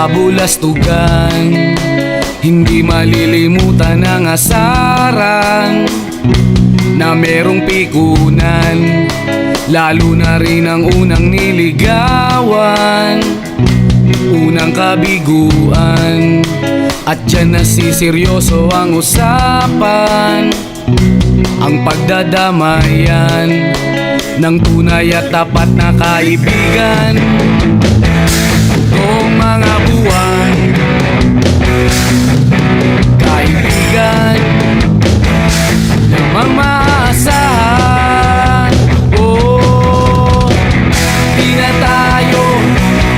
kabulastugan. Hindi malilimutan ang asaran na merong pikunan, lalo na rin ang unang niligawan, unang kabiguan. At dyan nasiseryoso ang usapan, ang pagdadamayan ng tunay at tapat na kaibigan. Noong mga buwan, kaibigan namang maasahan. Oh, di na tayo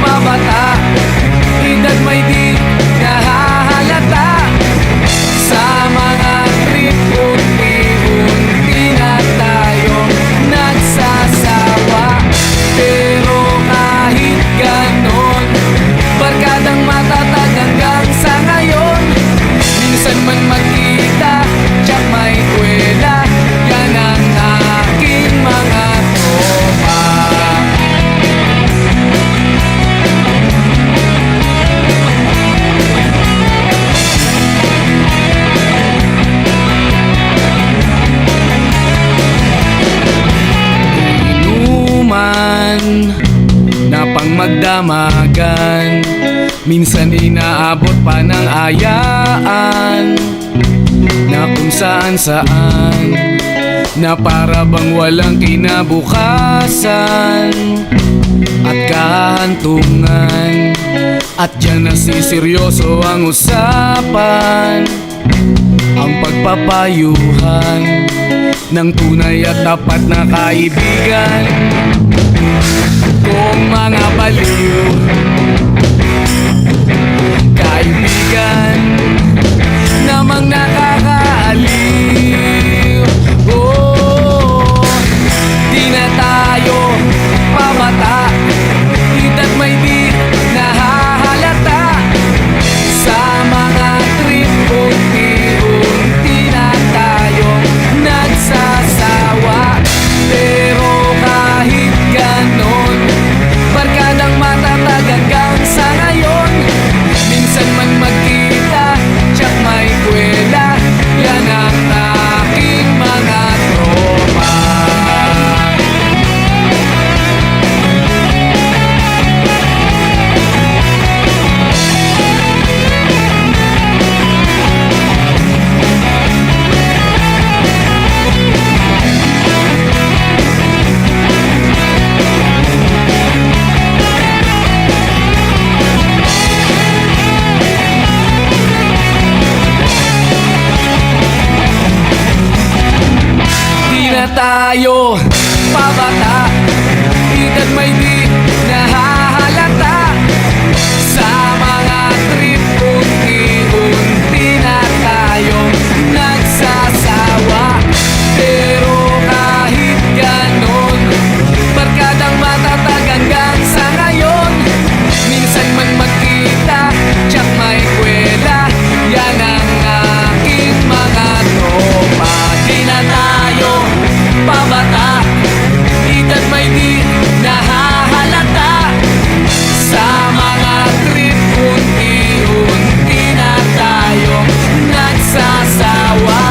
mabata, edad may di nahahalata. Sa mga trip unti-unti na tayo nagsasawa. Pero kahit ganon, barkadang matatag hanggang sa ngayon. Minsan man magkita, tiyak may kwela, yan ang aking mga tropa. Inuman na pang magdamagan, minsan inaabot pa ng ayaan, na kung saan-saan, na para bang walang kinabukasan at kahantungan. At dyan nasiseryoso ang usapan, ang pagpapayuhan ng tunay at tapat na kaibigan. Kung mga baliw, kaibigan namang nakakaaliw. Oh, di na tayo pabata, edad may di nahahalata. Sa mga trip unti-unti na tayo nagsasawa. Pero kahit ganon, barkadang matatag hanggang sa ngayon. Minsan man magkita, tiyak may kwela, yan ang aking mga tropa. Tayo pabata, edad may di nahahalata. Sa mga trip unti-unti na tayo nagsasawa. Pero kahit ganon, barkadang matatag hanggang sa ngayon. Minsan man magkita, tiyak may kwela, yan ang aking mga tropa. Di na tayo pabata, edad may di nahahalata. Sa mga trip unti-unti na tayo nagsasawa.